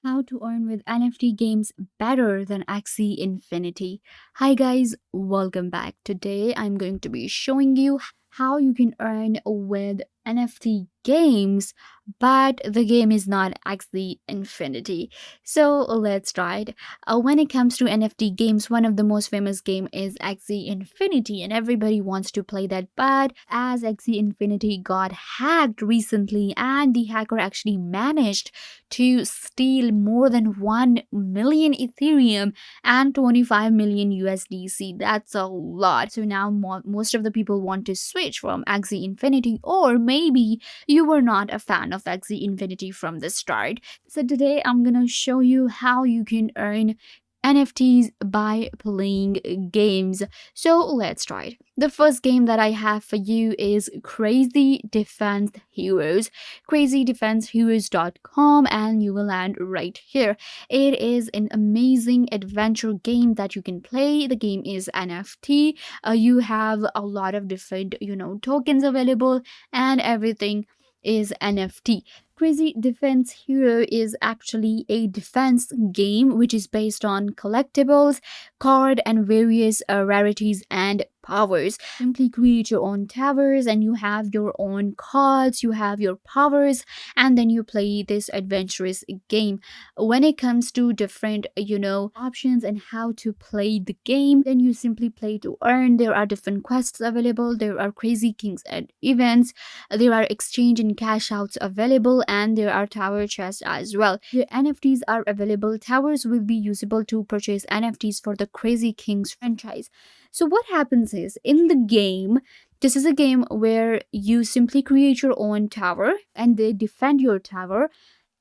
How to earn with NFT games better than Axie Infinity. Hi guys, welcome back. Today I'm going to be showing you how you can earn with NFT games, but the game is not Axie Infinity. So let's try it. When it comes to NFT games, one of the most famous game is Axie Infinity, and everybody wants to play that. But as Axie Infinity got hacked recently, and the hacker actually managed to steal more than 1 million Ethereum and 25 million USDC. That's a lot. So now most of the people want to switch from Axie Infinity, or maybe you were not a fan of Axie Infinity from the start. So today I'm gonna show you how you can earn NFTs by playing games. So let's try it. The first game that I have for you is Crazy Defense Heroes. CrazyDefenseHeroes.com, and you will land right here. It is an amazing adventure game that you can play. The game is NFT. You have a lot of different, tokens available, and everything is NFT. Crazy Defense Hero is actually a defense game which is based on collectibles, card, and various rarities and powers. Simply create your own towers, and you have your own cards, you have your powers, and then you play this adventurous game. When it comes to different, options and how to play the game, then you simply play to earn. There are different quests available, there are crazy kings and events, there are exchange and cash outs available, and there are tower chests as well. The NFTs are available. Towers will be usable to purchase NFTs for the Crazy Kings franchise. So what happens is, in the game, this is a game where you simply create your own tower and they defend your tower.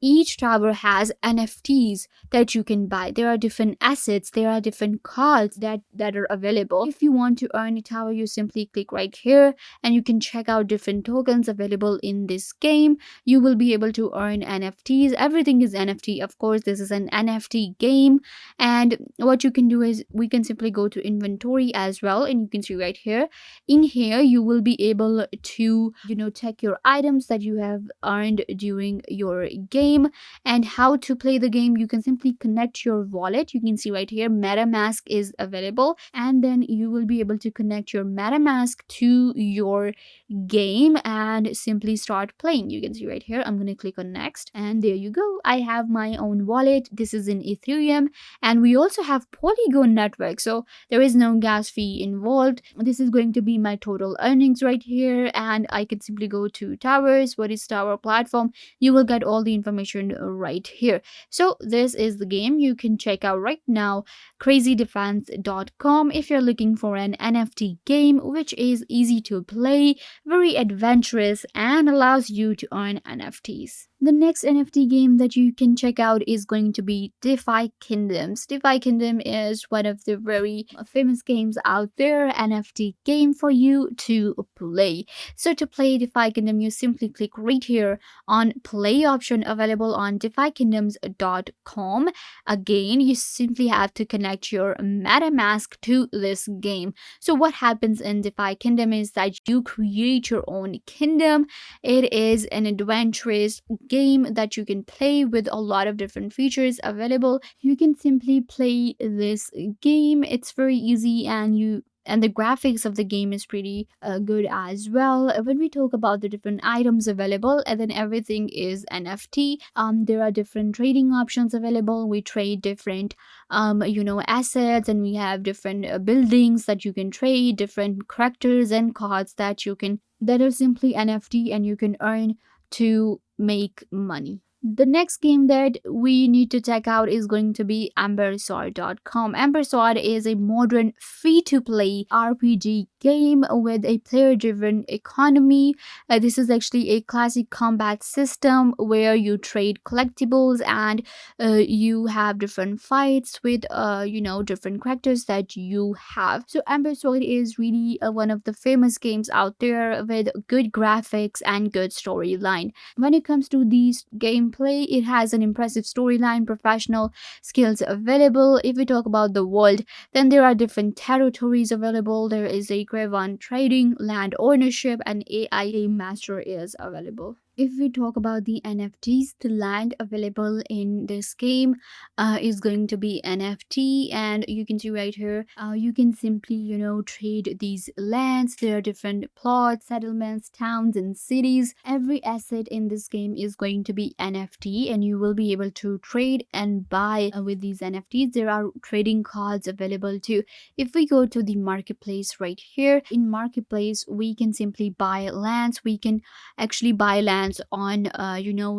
Each tower has NFTs that you can buy. There are different assets, there are different cards that are available. If you want to earn a tower, you simply click right here and you can check out different tokens available in this game. You will be able to earn NFTs. Everything is NFT. Of course, this is an NFT game. And what you can do is, we can simply go to inventory as well, and you can see right here. In here, you will be able to, check your items that you have earned during your game. And how to play the game, you can simply connect your wallet. You can see right here MetaMask is available, and then you will be able to connect your MetaMask to your game and simply start playing. You can see right here, I'm going to click on next, and there you go. I have my own wallet. This is in Ethereum, and we also have Polygon network, so there is no gas fee involved. This is going to be my total earnings right here, and I can simply go to towers. What is tower platform? You will get all the information right here. So this is the game. You can check out right now crazydefense.com if you're looking for an NFT game which is easy to play, very adventurous, and allows you to earn NFTs. The next NFT game that you can check out is going to be Defy Kingdoms. Defy Kingdom is one of the very famous games out there, NFT game for you to play. So to play Defy Kingdom, you simply click right here on play option available on defykingdoms.com. Again, you simply have to connect your MetaMask to this game. So what happens in Defy Kingdom is that you create your own kingdom. It is an adventurous game that you can play with a lot of different features available. You can simply play this game. It's very easy, and the graphics of the game is pretty good as well. When we talk about the different items available, and then everything is NFT. There are different trading options available. We trade different assets, and we have different buildings that you can trade, different characters and cards that are simply NFT, and you can earn to make money. The next game that we need to check out is going to be ambersword.com. Ambersword is a modern free-to-play RPG game with a player-driven economy. This is actually a classic combat system where you trade collectibles, and you have different fights with different characters that you have. So Ambersword is really one of the famous games out there with good graphics and good storyline. When it comes to these gameplay, it has an impressive storyline, professional skills available. If we talk about the world, then there are different territories available. There is a caravan trading, land ownership, and AI master is available. If we talk about the NFTs, the land available in this game is going to be NFT, and you can see right here, you can simply, trade these lands. There are different plots, settlements, towns, and cities. Every asset in this game is going to be NFT, and you will be able to trade and buy with these NFTs. There are trading cards available too. If we go to the marketplace right here, in marketplace, we can simply buy lands. We can actually buy lands on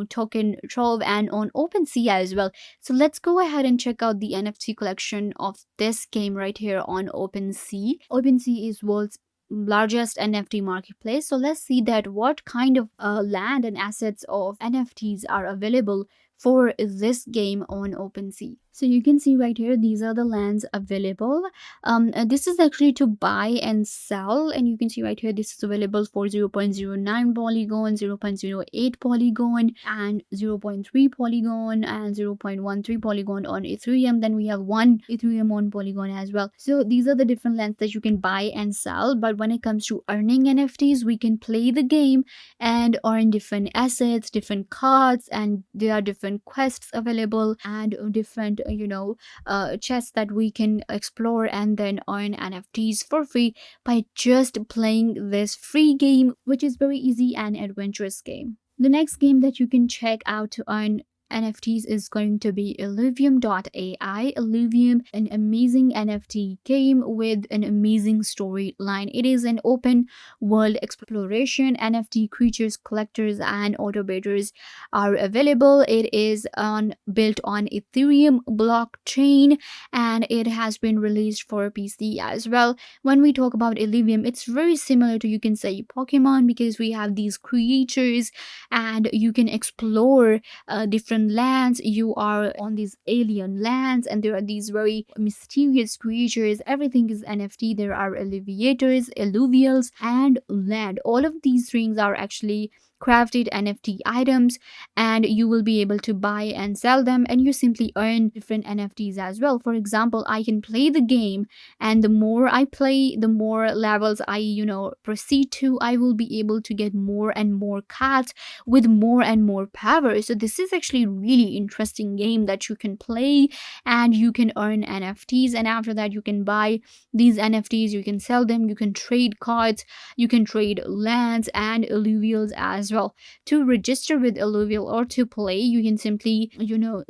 token trove and on OpenSea as well. So let's go ahead and check out the NFT collection of this game right here on OpenSea. OpenSea is world's largest NFT marketplace. So let's see that what kind of land and assets of NFTs are available for this game on OpenSea. So you can see right here, these are the lands available. This is actually to buy and sell, and you can see right here, this is available for 0.09 polygon, 0.08 polygon, and 0.3 polygon, and 0.13 polygon on Ethereum. Then we have 1 Ethereum on Polygon as well. So these are the different lands that you can buy and sell. But when it comes to earning NFTs, we can play the game and earn different assets, different cards, and there are different quests available, and different chests that we can explore and then earn NFTs for free by just playing this free game, which is very easy and adventurous game. The next game that you can check out to earn NFTs is going to be Illuvium.ai. Illuvium, an amazing NFT game with an amazing storyline. It is an open world exploration. NFT creatures, collectors, and automators are available. It is built on Ethereum blockchain, and it has been released for PC as well. When we talk about Illuvium, it's very similar to, you can say, Pokemon, because we have these creatures and you can explore different lands. You are on these alien lands, and there are these very mysterious creatures. Everything is NFT. There are alligators, alluvials, and land. All of these things are actually crafted NFT items, and you will be able to buy and sell them, and you simply earn different NFTs as well. For example, I can play the game, and the more I play, the more levels I proceed to, I will be able to get more and more cards with more and more power. So this is actually a really interesting game that you can play, and you can earn NFTs, and after that you can buy these NFTs, you can sell them, you can trade cards, you can trade lands and alluvials as well. To register with alluvial or to play, you can simply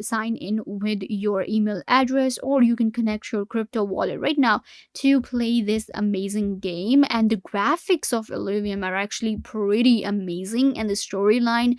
sign in with your email address, or you can connect your crypto wallet right now to play this amazing game. And the graphics of Illuvium are actually pretty amazing, and the storyline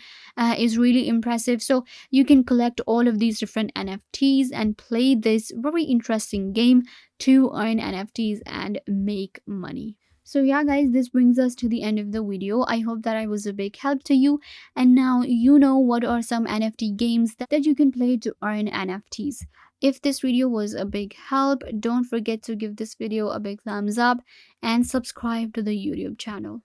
is really impressive. So you can collect all of these different NFTs and play this very interesting game to earn NFTs and make money. So yeah guys, this brings us to the end of the video. I hope that I was a big help to you, and now you know what are some NFT games that you can play to earn NFTs. If this video was a big help, don't forget to give this video a big thumbs up and subscribe to the YouTube channel.